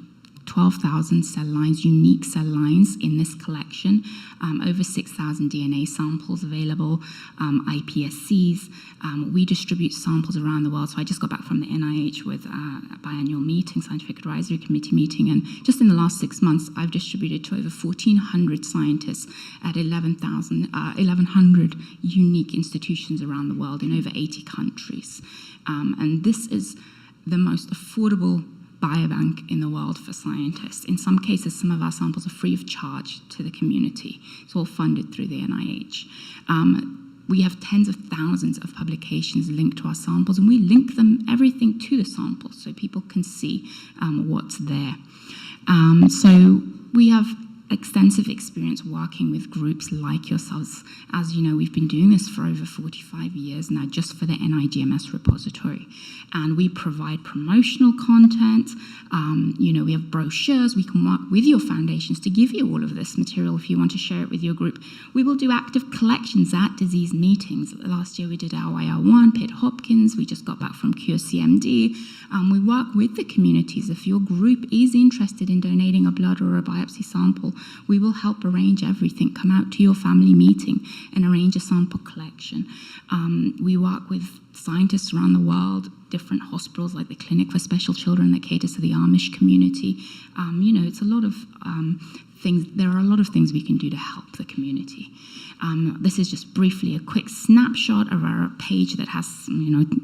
12,000 cell lines, unique cell lines in this collection, over 6,000 DNA samples available, iPSCs. We distribute samples around the world. So I just got back from the NIH with a biannual meeting, Scientific Advisory Committee meeting, and just in the last 6 months, I've distributed to over 1,400 scientists at 1,100 unique institutions around the world in over 80 countries. And this is the most affordable biobank in the world for scientists. In some cases, some of our samples are free of charge to the community. It's all funded through the NIH. We have tens of thousands of publications linked to our samples, and we link them, everything to the samples, so people can see what's there. So we have extensive experience working with groups like yourselves. As you know, we've been doing this for over 45 years now, just for the Nigms Repository. And we provide promotional content. We have brochures. We can work with your foundations to give you all of this material if you want to share it with your group. We will do active collections at disease meetings. Last year we did our IR1, Pitt Hopkins. We just got back from QCMD. We work with the communities. If your group is interested in donating a blood or a biopsy sample, we will help arrange everything. Come out to your family meeting and arrange a sample collection. We work with scientists around the world, different hospitals like the Clinic for Special Children that caters to the Amish community. It's a lot of things. There are a lot of things we can do to help the community. This is just briefly a quick snapshot of our page that has,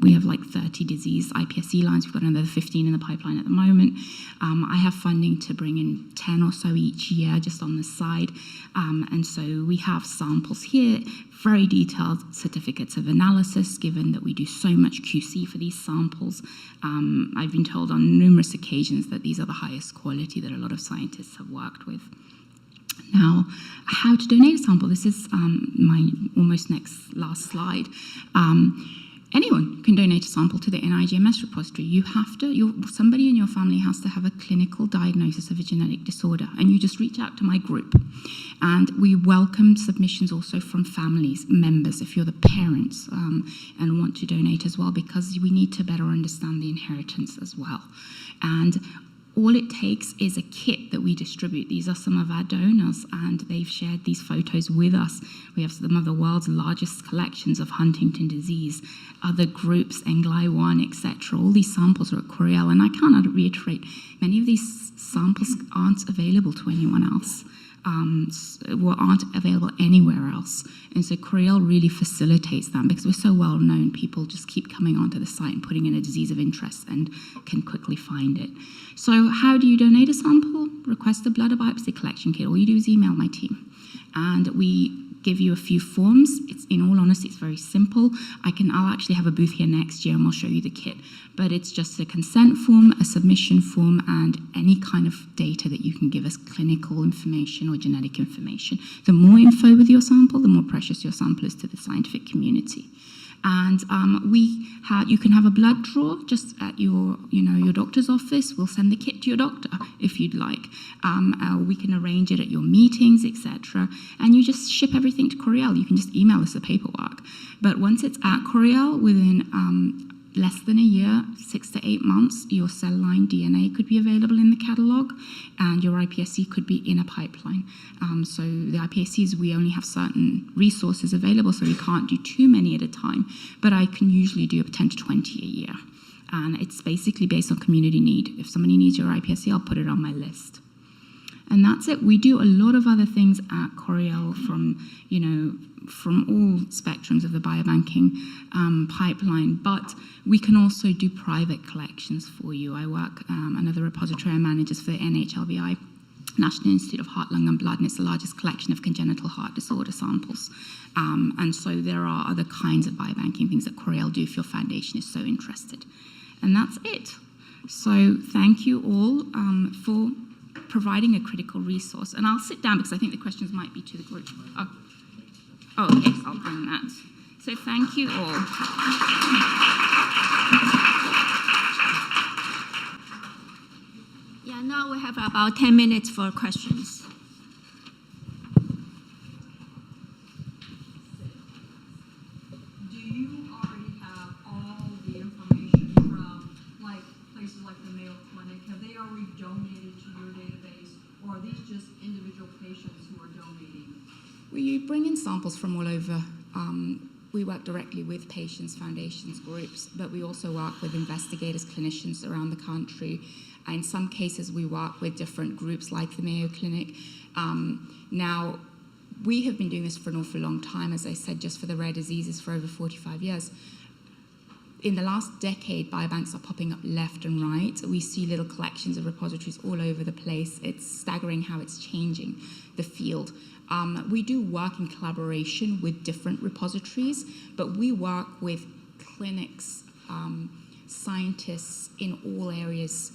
we have like 30 disease iPSC lines. We've got another 15 in the pipeline at the moment. I have funding to bring in 10 or so each year just on the side. And so we have samples here, very detailed certificates of analysis, given that we do so much QC for these samples. I've been told on numerous occasions that these are the highest quality that a lot of scientists have worked with. Now, how to donate a sample. This is my almost last slide. Anyone can donate a sample to the Nigms Repository. You have to, somebody in your family has to have a clinical diagnosis of a genetic disorder, and you just reach out to my group. And we welcome submissions also from families, members, if you're the parents and want to donate as well, because we need to better understand the inheritance as well. And all it takes is a kit that we distribute. These are some of our donors, and they've shared these photos with us. We have some of the world's largest collections of Huntington disease, other groups, Englai-1, etc. All these samples are at Coriell, and I cannot reiterate, many of these samples aren't available to anyone else. Aren't available anywhere else. And so Coriell really facilitates that because we're so well known. People just keep coming onto the site and putting in a disease of interest and can quickly find it. So how do you donate a sample? Request a blood or biopsy collection kit. All you do is email my team. And we give you a few forms. It's, in all honesty, it's very simple. I'll actually have a booth here next year and we'll show you the kit. But it's just a consent form, a submission form, and any kind of data that you can give us, clinical information or genetic information. The more info with your sample, the more precious your sample is to the scientific community. And you can have a blood draw just at your doctor's office. We'll send the kit to your doctor if you'd like. We can arrange it at your meetings, etc. And you just ship everything to Coriell. You can just email us the paperwork. But once it's at Coriell, within less than a year, 6 to 8 months, your cell line DNA could be available in the catalog, and your iPSC could be in a pipeline. So the iPSCs, we only have certain resources available, so we can't do too many at a time, but I can usually do up 10 to 20 a year. And it's basically based on community need. If somebody needs your iPSC, I'll put it on my list. And that's it. We do a lot of other things at Coriell from all spectrums of the biobanking pipeline, but we can also do private collections for you. I work, another repository I manage is for the NHLBI, National Institute of Heart, Lung and Blood, and it's the largest collection of congenital heart disorder samples. And so there are other kinds of biobanking things that Coriell do if your foundation is so interested. And that's it. So thank you all for providing a critical resource. And I'll sit down because I think the questions might be to the group. Oh, okay, I'll bring that. So thank you all. Yeah, now we have about 10 minutes for questions. Do you already have all the information from places like the Mayo Clinic? Have they already donated to your database, or are these just individual patients who are donating? We bring in samples from all over. We work directly with patients, foundations, groups, but we also work with investigators, clinicians around the country. In some cases, we work with different groups like the Mayo Clinic. Now, we have been doing this for an awful long time, as I said, just for the rare diseases for over 45 years. in the last decade, biobanks are popping up left and right. We see little collections of repositories all over the place. It's staggering how it's changing the field. We do work in collaboration with different repositories, but we work with clinics, scientists in all areas.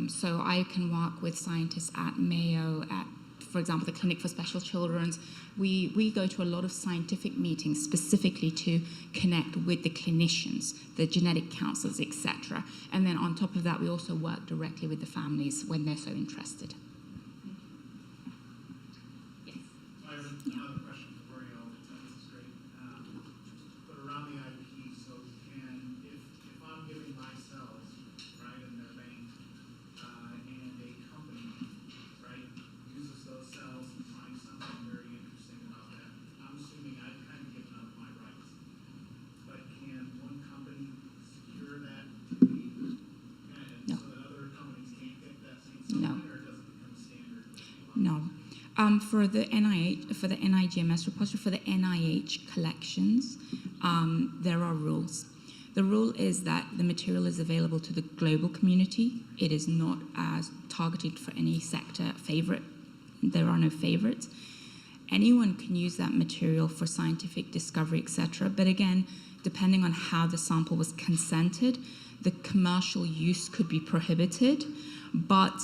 So I can work with scientists at Mayo, at, for example, the Clinic for Special Children's. We go to a lot of scientific meetings specifically to connect with the clinicians, the genetic counselors, etc. And then on top of that, we also work directly with the families when they're so interested. Yes. I have another question for you. This is great. But around the IP, so if I'm giving my cells, right, in their bank, and a company, right, uses those cells and finds something very interesting about that, I'm assuming I've kind of given up my rights. But can one company secure that to me, and No. so that other companies can't get that same No. something, or does it become standard? No. For the NIH, for the NIGMS repository, for the NIH collections, there are rules. The rule is that the material is available to the global community. It is not as targeted for any sector favorite. There are no favorites. Anyone can use that material for scientific discovery, etc. But again, depending on how the sample was consented, the commercial use could be prohibited. But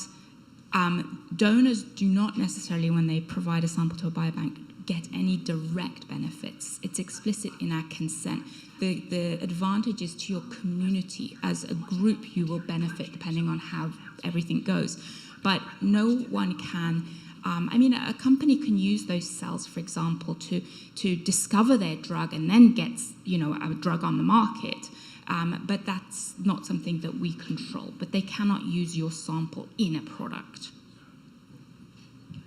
donors do not necessarily, when they provide a sample to a biobank, get any direct benefits. It's explicit in our consent. The advantage is to your community. As a group, you will benefit depending on how everything goes. But no one can, a company can use those cells, for example, to discover their drug and then get, a drug on the market. But that's not something that we control. But they cannot use your sample in a product.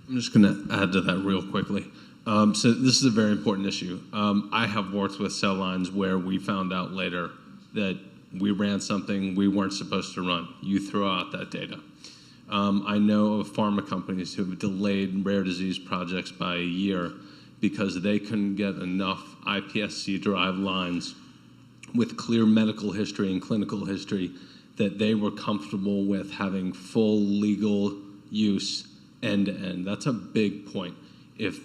I'm just going to add to that real quickly. So this is a very important issue. I have worked with cell lines where we found out later that we ran something we weren't supposed to run. You throw out that data. I know of pharma companies who have delayed rare disease projects by a year because they couldn't get enough iPSC-derived lines with clear medical history and clinical history that they were comfortable with having full legal use end-to-end. That's a big point. If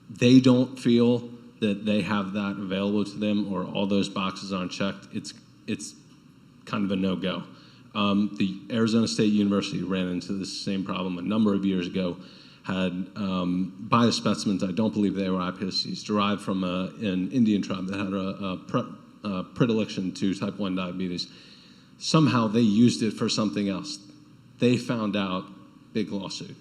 they don't feel that they have that available to them or all those boxes aren't checked, it's kind of a no-go. The Arizona State University ran into this same problem a number of years ago, had biospecimens, I don't believe they were iPSCs, derived from an Indian tribe that had a predilection to type 1 diabetes. Somehow they used it for something else. They found out, big lawsuit.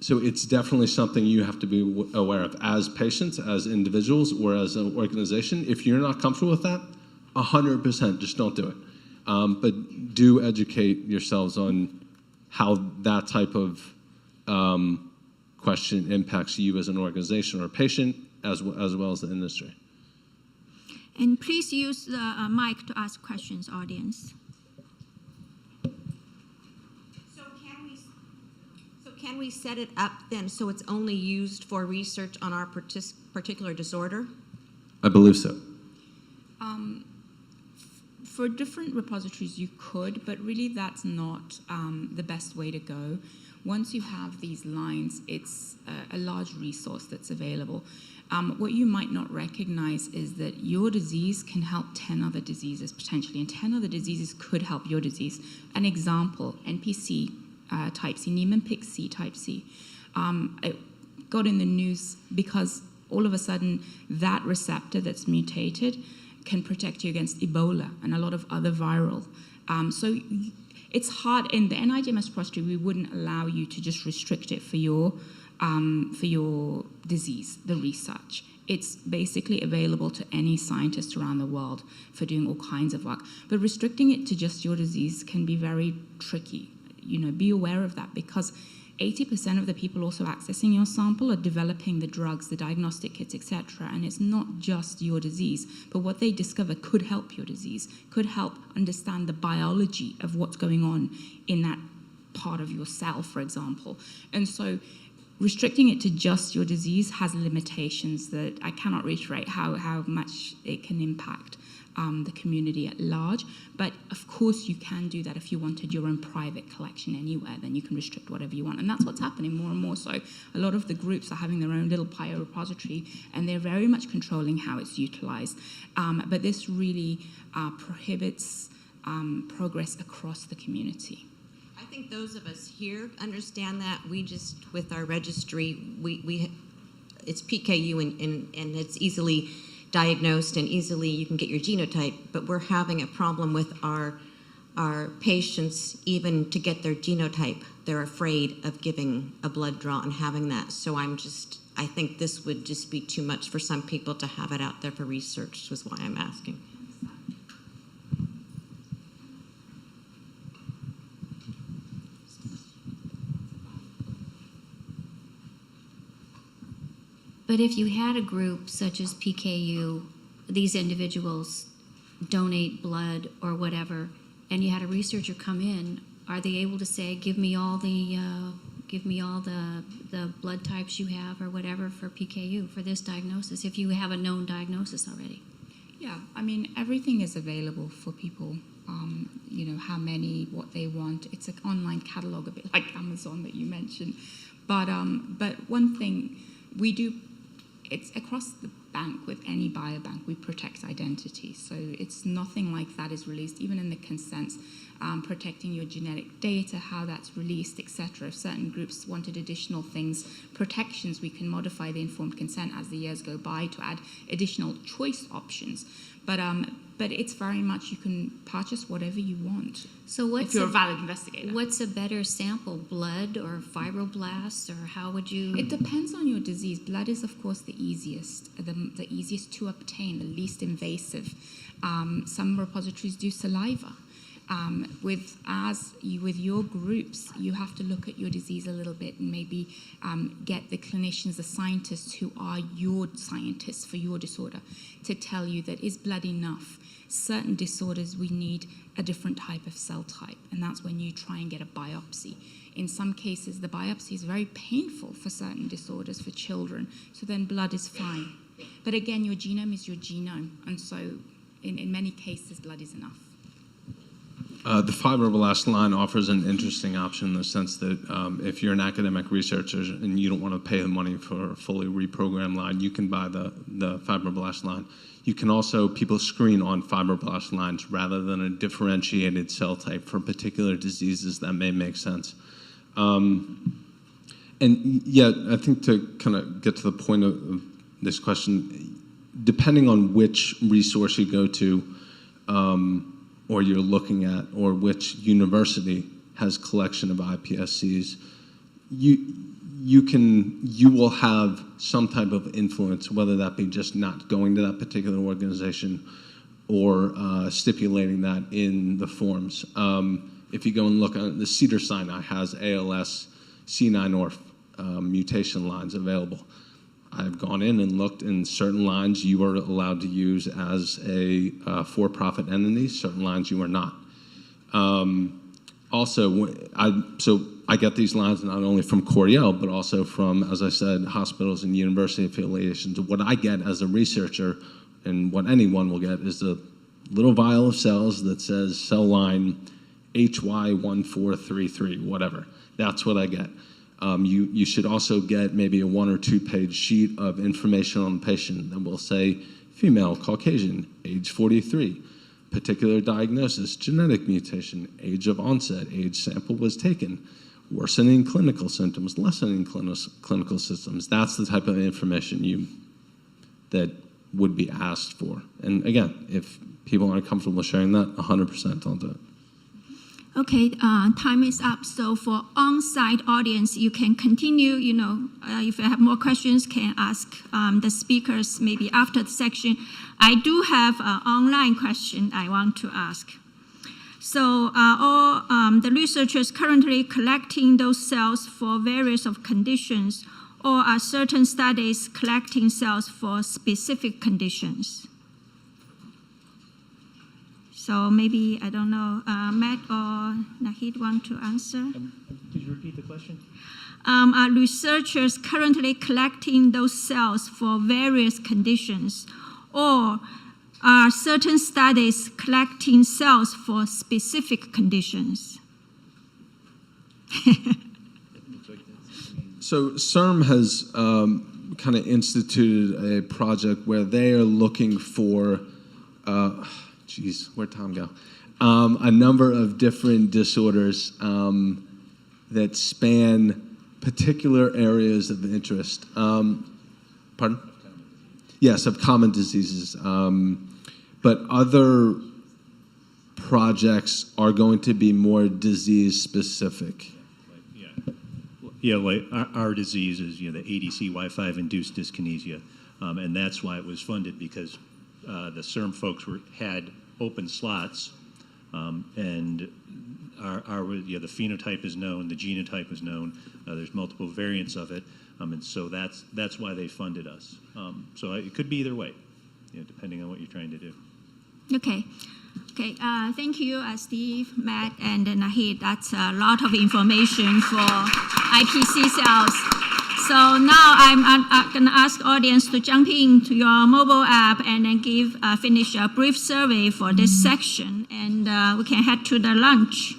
So it's definitely something you have to be aware of as patients, as individuals, or as an organization. If you're not comfortable with that, 100% just don't do it. But do educate yourselves on how that type of question impacts you as an organization or a patient, as well as the industry. And please use the mic to ask questions, audience. Can we set it up then so it's only used for research on our particular disorder? I believe so. For different repositories, you could, but really that's not the best way to go. Once you have these lines, it's a large resource that's available. What you might not recognize is that your disease can help 10 other diseases potentially, and 10 other diseases could help your disease. An example, NPC type C, Niemann-Pick C type C. It got in the news because all of a sudden that receptor that's mutated can protect you against Ebola and a lot of other viral. So it's hard. In the NIGMS repository, we wouldn't allow you to just restrict it for your disease, the research. It's basically available to any scientist around the world for doing all kinds of work. But restricting it to just your disease can be very tricky. Be aware of that, because 80% of the people also accessing your sample are developing the drugs, the diagnostic kits, etc. And it's not just your disease, but what they discover could help your disease, could help understand the biology of what's going on in that part of your cell, for example. And so restricting it to just your disease has limitations that I cannot reiterate how much it can impact. the community at large. But of course you can do that if you wanted your own private collection anywhere, then you can restrict whatever you want. And that's what's happening more and more. So a lot of the groups are having their own little PIO repository, and they're very much controlling how it's utilized. But this really prohibits progress across the community. I think those of us here understand that. We just, with our registry, it's PKU and it's easily diagnosed and easily you can get your genotype, but we're having a problem with our patients even to get their genotype. They're afraid of giving a blood draw and having that. So I think this would just be too much for some people to have it out there for research, was why I'm asking. But if you had a group such as PKU, these individuals donate blood or whatever, and you had a researcher come in, are they able to say, give me all the blood types you have or whatever for PKU, for this diagnosis, if you have a known diagnosis already? Yeah, I mean, everything is available for people. How many, what they want. It's an online catalog, a bit like Amazon that you mentioned. But one thing we do, it's across the bank with any biobank, we protect identity. So it's nothing like that is released, even in the consents, protecting your genetic data, how that's released, etc. If certain groups wanted additional things, protections, we can modify the informed consent as the years go by to add additional choice options. But it's very much, you can purchase whatever you want. So if you're a valid investigator. What's a better sample, blood or fibroblasts, or how would you? It depends on your disease. Blood is, of course, the easiest to obtain, the least invasive. Some repositories do saliva. With your groups, you have to look at your disease a little bit and maybe get the clinicians, the scientists who are your scientists for your disorder, to tell you that is blood enough. Certain disorders, we need a different type of cell type, and that's when you try and get a biopsy. In some cases, the biopsy is very painful for certain disorders for children, so then blood is fine. But again, your genome is your genome, and so in many cases, blood is enough. The fibroblast line offers an interesting option in the sense that if you're an academic researcher and you don't want to pay the money for a fully reprogrammed line, you can buy the fibroblast line. You can also, people screen on fibroblast lines rather than a differentiated cell type for particular diseases that may make sense. And yeah, I think to kind of get to the point of this question, depending on which resource you go to, or you're looking at, or which university has collection of iPSCs, you will have some type of influence, whether that be just not going to that particular organization or stipulating that in the forms. If you go and look at the Cedars-Sinai has ALS C9orf mutation lines available. I've gone in and looked, in certain lines you are allowed to use as a for-profit entity, certain lines you are not. So I get these lines not only from Cornell, but also from, as I said, hospitals and university affiliations. What I get as a researcher, and what anyone will get, is a little vial of cells that says cell line HY1433, whatever. That's what I get. You should also get maybe a 1 or 2 page sheet of information on the patient that will say female, Caucasian, age 43, particular diagnosis, genetic mutation, age of onset, age sample was taken, worsening clinical symptoms, lessening clinical symptoms. That's the type of information that would be asked for. And again, if people aren't comfortable sharing that, 100% I'll do it. Okay, time is up. So for on-site audience, you can continue, if you have more questions, can ask the speakers maybe after the section. I do have an online question I want to ask. So all the researchers currently collecting those cells for various of conditions, or are certain studies collecting cells for specific conditions? So maybe, I don't know, Matt or Nahid want to answer? Could you repeat the question? Are researchers currently collecting those cells for various conditions, or are certain studies collecting cells for specific conditions. So CERM has kind of instituted a project where they are looking for, where'd Tom go? A number of different disorders that span particular areas of interest. Pardon? Yes, of common diseases. But other projects are going to be more disease specific. Yeah, like our disease is, the ADCY5 induced dyskinesia, and that's why it was funded, because the CERM folks had open slots, and the phenotype is known, the genotype is known. There's multiple variants of it, and so that's why they funded us. So it could be either way, depending on what you're trying to do. Okay. Thank you, Steve, Matt, and Nahid. That's a lot of information for iPSC cells. So now I'm going to ask audience to jump into your mobile app and then finish a brief survey for this section, and we can head to the lunch.